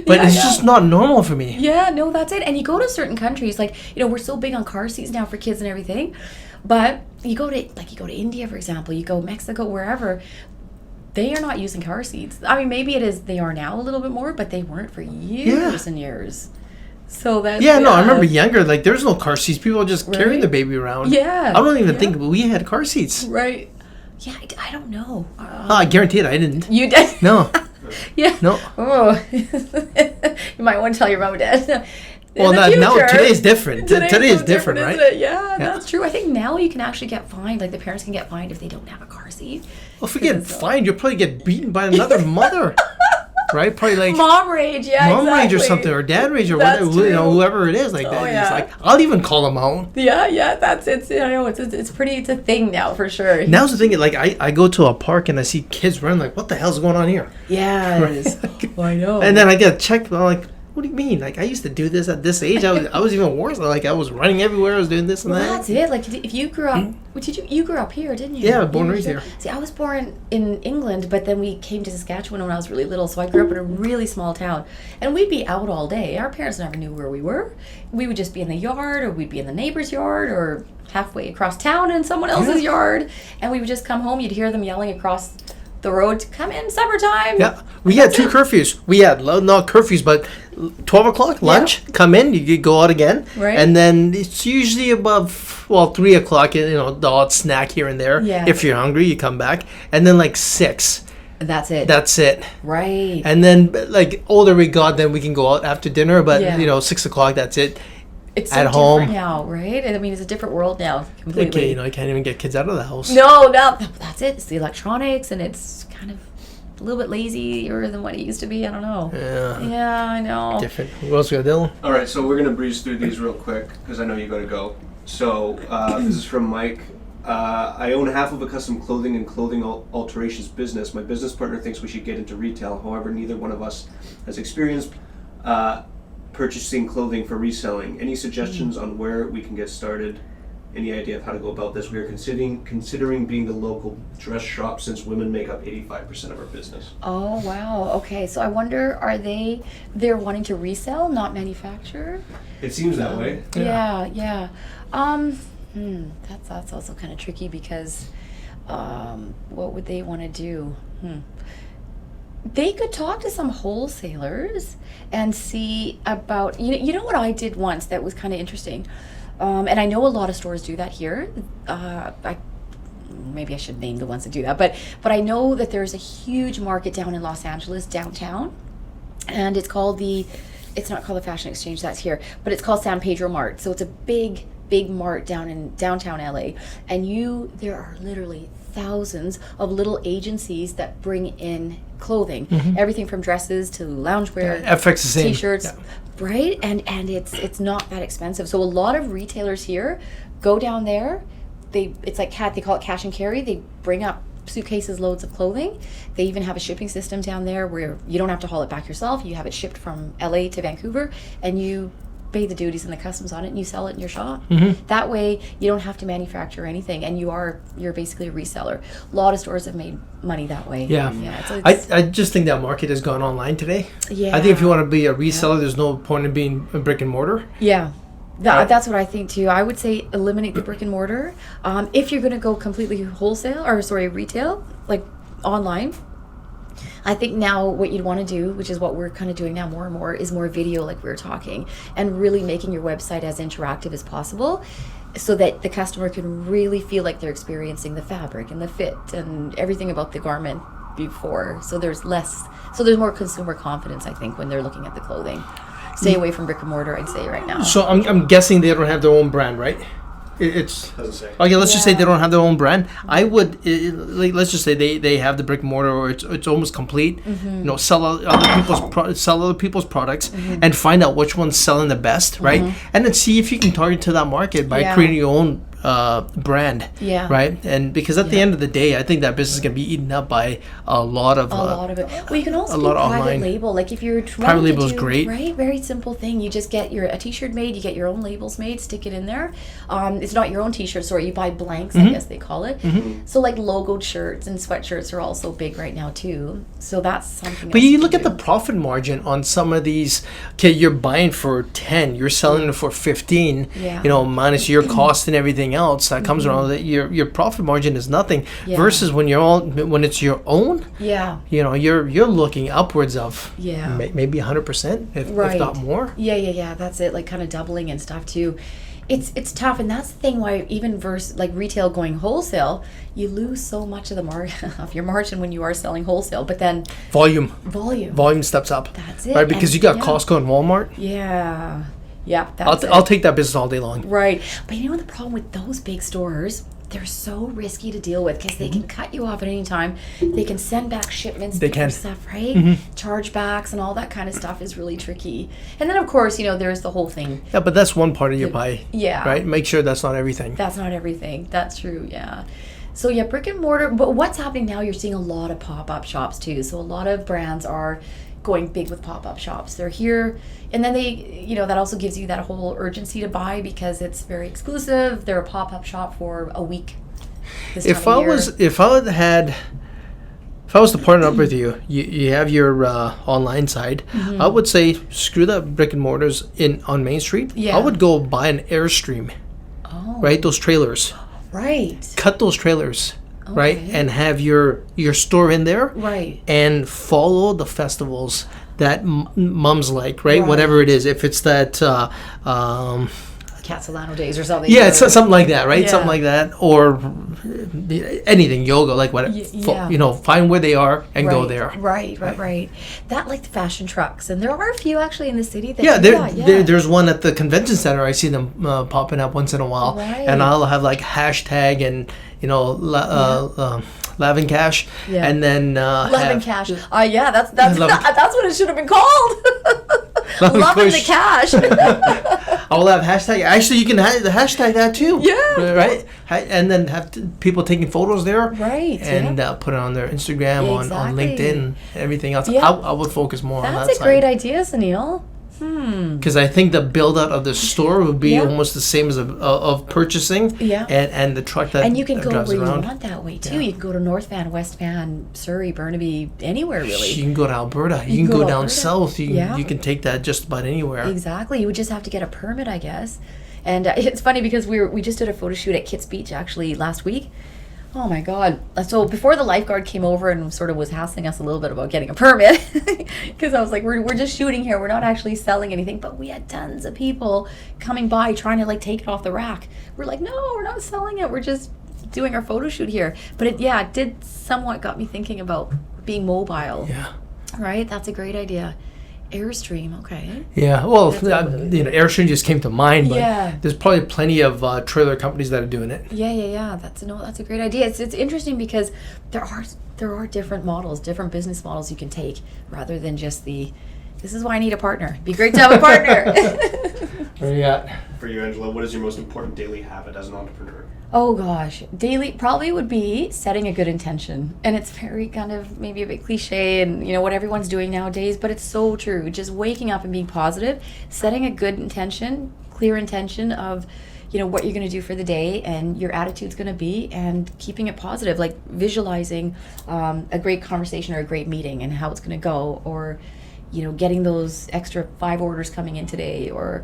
But it's just not normal for me. Yeah, no, that's it. And you go to certain countries, like, we're so big on car seats now for kids and everything. But you go to India, for example, you go Mexico, wherever, they are not using car seats. I mean, maybe they are now a little bit more, but they weren't for years and years. So that's... Yeah, no, I remember younger, like, there's no car seats. People just carrying the baby around. Yeah. I don't even think we had car seats. Right. Yeah, I don't know. I guarantee it, I didn't. You did? No. Yeah. No. Oh. You might want to tell your mom and dad. Well, now today is different. Today is different, right? Yeah, that's true. I think now you can actually get fined. Like the parents can get fined if they don't have a car seat. Well, if you get fined, you'll probably get beaten by another mother. Right? Probably like mom rage, mom rage or something, or dad rage, or whatever, whoever it is, like that. It's like, I'll even call them out. Yeah, that's it. I know it's a thing now for sure. Now's the thing, like I go to a park and I see kids running, like, what the hell's going on here? Yeah, it is. I know. And then I get checked, I'm like, what do you mean? Like, I used to do this at this age. I was even worse. Like, I was running everywhere. I was doing this and that. That's it. Like, if you grew up, you grew up here, didn't you? Yeah, born and raised here. See, I was born in England, but then we came to Saskatchewan when I was really little. So I grew up in a really small town, and we'd be out all day. Our parents never knew where we were. We would just be in the yard, or we'd be in the neighbor's yard, or halfway across town in someone else's yard, and we would just come home. You'd hear them yelling across the road to come in, summertime. Yeah, we had 2 curfews. We had not curfews, but 12 o'clock lunch. Come in, you go out again, and then it's usually above 3 o'clock. The odd snack here and there. Yeah. If you're hungry, you come back, and then like 6. That's it. Right. And then like older we got, then we can go out after dinner. But 6 o'clock, that's it. It's so at home different now, right? I mean, it's a different world now. Completely. Okay, I can't even get kids out of the house. No, that's it. It's the electronics, and it's kind of a little bit lazier than what it used to be. I don't know. Yeah, I know. Different. What else we got, Dylan? All right, so we're gonna breeze through these real quick because I know you gotta go. So this is from Mike. I own half of a custom clothing and clothing alterations business. My business partner thinks we should get into retail. However, neither one of us has experience purchasing clothing for reselling. Any suggestions on where we can get started? Any idea of how to go about this? We are considering being the local dress shop since women make up 85% of our business. Oh wow. Okay, so I wonder, they're wanting to resell, not manufacture? It seems that way. Yeah. That's also kind of tricky because what would they want to do? They could talk to some wholesalers and see about, you know what I did once that was kind of interesting, and I know a lot of stores do that here. maybe I should name the ones that do that, but I know that there's a huge market down in Los Angeles downtown, and it's not called the Fashion Exchange, that's here, but it's called San Pedro Mart. So it's a big mart down in downtown LA, and there are literally thousands of little agencies that bring in clothing, everything from dresses to loungewear, FX the same. T-shirts, right? And it's not that expensive. So a lot of retailers here go down there. It's like they call it cash and carry. They bring up suitcases loads of clothing. They even have a shipping system down there where you don't have to haul it back yourself. You have it shipped from LA to Vancouver, and you pay the duties and the customs on it, and you sell it in your shop. That way you don't have to manufacture anything, and you're basically a reseller. A lot of stores have made money that way. I just think that market has gone online today. I think if you want to be a reseller, there's no point in being a brick and mortar. That's what I think too. I would say eliminate the brick and mortar. If you're going to go completely retail, like online, I think now what you'd want to do, which is what we're kind of doing now more and more, is more video, like we were talking, and really making your website as interactive as possible, so that the customer can really feel like they're experiencing the fabric and the fit and everything about the garment before. So there's more consumer confidence, I think, when they're looking at the clothing. Stay away from brick and mortar, I'd say, right now. So I'm guessing they don't have their own brand, right? It's Doesn't say. okay. Let's just say they don't have their own brand. I would let's just say they have the brick and mortar, or it's almost complete. Sell other people's products, and find out which one's selling the best, right? And then see if you can target to that market by creating your own brand, right? And because at the end of the day, I think that business is going to be eaten up by a lot of it. Well, you can also do private label. Like if you're trying private label is great, right? Very simple thing. You just get a T-shirt made. You get your own labels made. Stick it in there. It's not your own T-shirt. Sorry, you buy blanks. I guess they call it. So like logoed shirts and sweatshirts are also big right now too. So that's something. But you look at the profit margin on some of these. Okay, you're buying for 10. You're selling it for 15. Minus your cost and everything else that comes around that, your profit margin is nothing versus when it's your own, you're looking upwards of maybe 100% if not more. That's it, like kind of doubling and stuff too. It's tough, and that's the thing why even versus like retail going wholesale, you lose so much of of your margin when you are selling wholesale. But then volume steps up. That's it, right? Because you got Costco and Walmart. I'll take that business all day long. Right. But you know the problem with those big stores, they're so risky to deal with because they can cut you off at any time. They can send back shipments and stuff, right? Chargebacks and all that kind of stuff is really tricky. And then of course, there's the whole thing. Yeah, but that's one part of your pie. Right? Make sure that's not everything. That's not everything. That's true, So brick and mortar, but what's happening now, you're seeing a lot of pop-up shops too. So a lot of brands are going big with pop-up shops. They're here, and then they, that also gives you that whole urgency to buy because it's very exclusive. They're a pop-up shop for a week. If I was to partner up with you, you have your online side. I would say screw that brick and mortars on Main Street. I would go buy an Airstream. Right, those trailers. Right. Cut those trailers. Right, and have your store in there, right, and follow the festivals that moms like, right? Whatever it is, if it's that Catalano days or something. It's something like that, right? Something like that, or anything, yoga, like what, find where they are and go there. Right. That, like the fashion trucks, and there are a few actually in the city that there's one at the convention center. I see them popping up once in a while, and I'll have like hashtag and Lav and Kush, and then Lav and Kush. That's what it should have been called. Lav and the Kush. I'll have hashtag. Actually, you can hashtag that too. Right. And then have people taking photos there. Right. And put it on their Instagram, on LinkedIn, and everything else. I would focus more on that side. That's a great idea, Sunil. Because I think the build out of the store would be almost the same as of purchasing, and the truck that and you can go drives where around. You want that way too. You can go to North Van, West Van, Surrey, Burnaby, anywhere really. You can go to Alberta. You can go down south. You can take that just about anywhere. Exactly. You would just have to get a permit, I guess. And it's funny because we just did a photo shoot at Kitts Beach actually last week. Oh my God. So before the lifeguard came over and sort of was hassling us a little bit about getting a permit, because I was like, we're just shooting here. We're not actually selling anything. But we had tons of people coming by trying to like take it off the rack. We're like, no, we're not selling it. We're just doing our photo shoot here. But it did somewhat got me thinking about being mobile. Yeah. Right? That's a great idea. Airstream, okay. Yeah, well, Airstream just came to mind, but Yeah. there's probably plenty of trailer companies that are doing it. Yeah. That's a great idea. It's interesting because there are different models, different business models you can take, rather than just this is why I need a partner. It'd be great to have a partner. What do you got? For you, Angela, what is your most important daily habit as an entrepreneur? Oh gosh, daily probably would be setting a good intention. And it's very kind of maybe a bit cliche and what everyone's doing nowadays, but it's so true. Just waking up and being positive, setting a good intention, clear intention of what you're going to do for the day and your attitude's going to be, and keeping it positive, like visualizing a great conversation or a great meeting and how it's going to go, or getting those extra 5 orders coming in today, or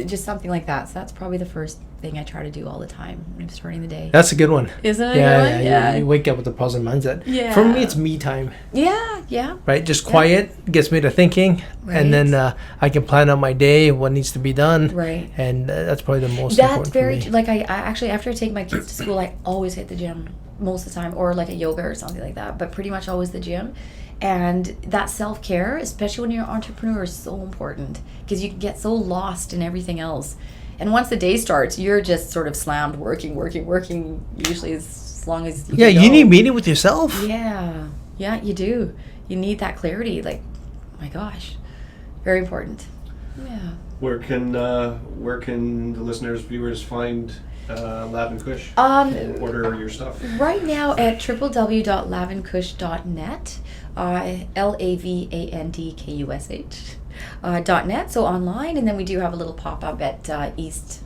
just something like that. So that's probably the first thing I try to do all the time when I'm starting the day. That's a good one. Isn't it a good one? Yeah. You wake up with a positive mindset. Yeah. For me, it's me time. Yeah. Right? Just quiet, gets me to thinking, and then I can plan out my day, what needs to be done. Right. And that's probably the most That's important very for me. like I actually, after I take my kids to school, I always hit the gym most of the time, or like a yoga or something like that, but pretty much always the gym. And that self-care, especially when you're an entrepreneur, is so important because you can get so lost in everything else. And once the day starts, you're just sort of slammed working, usually as long as you can go. You need meeting with yourself. Yeah, you do. You need that clarity. Like, oh my gosh, very important. Yeah. Where can the listeners, viewers find Lav and Kush? Order your stuff. Right now at www.lavandkush.net, LAVANDKUSH .net, so online, and then we do have a little pop-up at East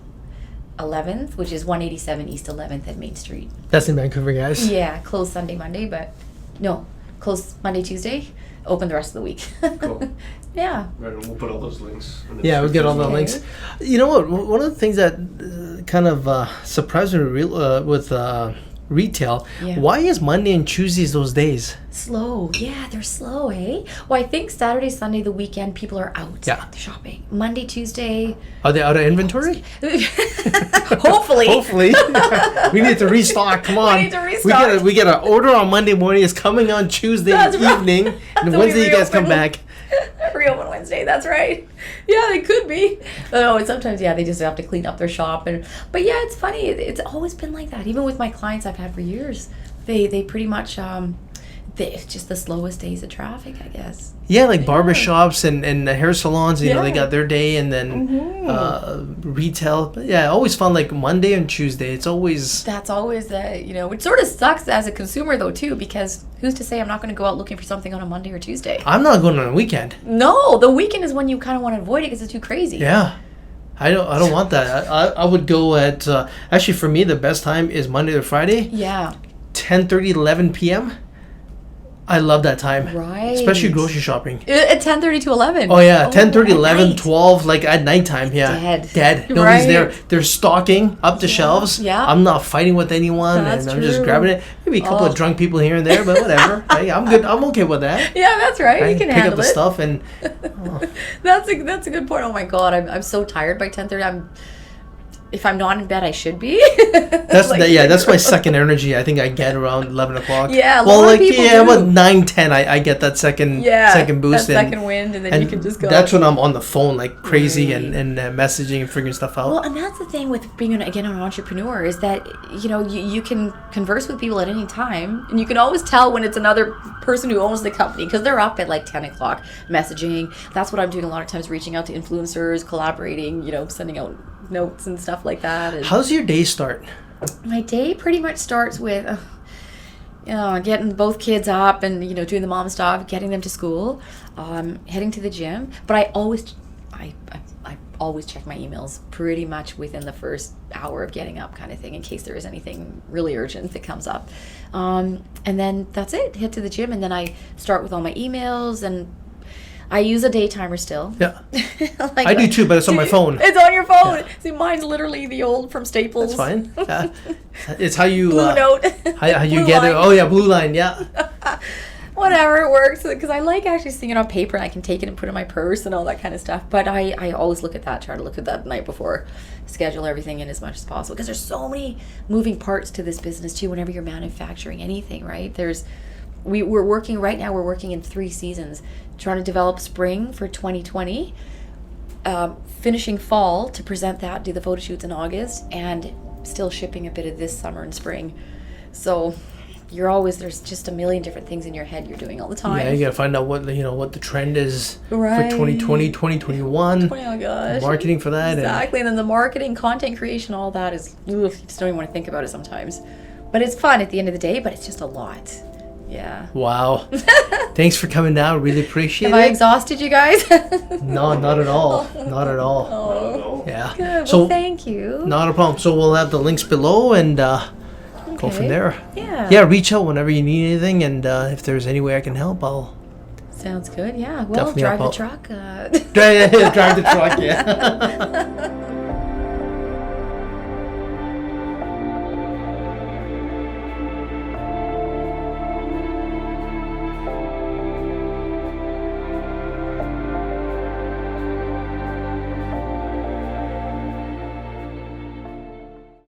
11th, which is 187 East 11th at Main Street. That's in Vancouver, guys. Yeah, closed Sunday, Monday, closed Monday, Tuesday, open the rest of the week. Cool. Yeah. Right, and we'll put all those links. Yeah, we'll get all the Okay. links. You know what? One of the things that kind of surprised me with retail, why is Monday and Tuesdays those days? Slow. Yeah, they're slow, eh? Well, I think Saturday, Sunday, the weekend, people are out shopping. Monday, Tuesday. Are they out of inventory? Hopefully. Hopefully. We need to restock. Come on. We need to restock. We get an order on Monday morning. It's coming on Tuesday evening. And So Wednesday we you guys come reopen. back. Reopen Wednesday, that's right. Yeah, they could be. Oh, and sometimes, they just have to clean up their shop. But yeah, it's funny. It's always been like that. Even with my clients I've had for years, they pretty much, it's just the slowest days of traffic, I guess. Yeah, like barbershops and hair salons, they Yeah. got their day, and then retail. But yeah, I always found like Monday and Tuesday, it's always... That's always it sort of sucks as a consumer though too, because who's to say I'm not going to go out looking for something on a Monday or Tuesday? I'm not going on a weekend. No, the weekend is when you kind of want to avoid it because it's too crazy. Yeah. I don't want that. I would go at... actually, for me, the best time is Monday to Friday. Yeah. 10:30 to 11 p.m. I love that time. Right. Especially grocery shopping. At 10:30 to 11. Oh yeah, 10:30, at 11, night. 12, like at nighttime, yeah. Dead. Nobody's Right. there. They're stocking up the shelves. Yeah. I'm not fighting with anyone, That's and I'm just true. grabbing it. Maybe a couple of drunk people here and there, but whatever. Hey, I'm good. I'm okay with that. Yeah, that's right. I You can pick up handle the it. stuff and That's a good point. Oh my god, I'm so tired by 10:30. If I'm not in bed, I should be. that's that's my second energy. I think I get around 11 o'clock. Yeah, a well, lot of like people about do. 9, 10, I get that second boost. that second wind, and then you can just go. That's when I'm on the phone like crazy Right. and messaging and figuring stuff out. Well, and that's the thing with being an entrepreneur is that you can converse with people at any time, and you can always tell when it's another person who owns the company because they're up at like 10 o'clock messaging. That's what I'm doing a lot of times, reaching out to influencers, collaborating, sending out notes and stuff like that. And How's your day start? my day pretty much starts with getting both kids up and doing the mom stuff, getting them to school, heading to the gym. But I always check my emails pretty much within the first hour of getting up, kind of thing, in case there is anything really urgent that comes up. And then that's it. Head to the gym, and then I start with all my emails, and I use a day timer still. Yeah. Like, I do too, but it's on my phone. It's on your phone. See, mine's literally the old from Staples. That's fine. Yeah. It's how you Blue Note. how you Blue get it. line. Oh yeah, blue line. Yeah. whatever, it works, because I like actually seeing it on paper and I can take it and put it in my purse and all that kind of stuff. But I always look at that, try to look at that the night before, schedule everything in as much as possible, because there's so many moving parts to this business too whenever you're manufacturing anything, right? We're working right now, we're working in 3 seasons, trying to develop spring for 2020, finishing fall to present that, do the photo shoots in August, and still shipping a bit of this summer and spring. So there's just a million different things in your head you're doing all the time. Yeah, you gotta find out what the trend is Right. for 2020, 2021. Oh my gosh. Marketing for that. Exactly. And then the marketing, content creation, all that is, you just don't even want to think about it sometimes. But it's fun at the end of the day, but it's just a lot. Yeah. Wow. Thanks for coming down. Really appreciate Have it. I exhausted you guys? No, not at all. Not at all. Oh, Yeah. good. So Well, thank you. not a problem. So we'll have the links below and go from Okay. there. Yeah. Yeah, reach out whenever you need anything, and if there's any way I can help, I'll Sounds good. Yeah. Well, Definitely drive the help truck. drive the truck. Yeah.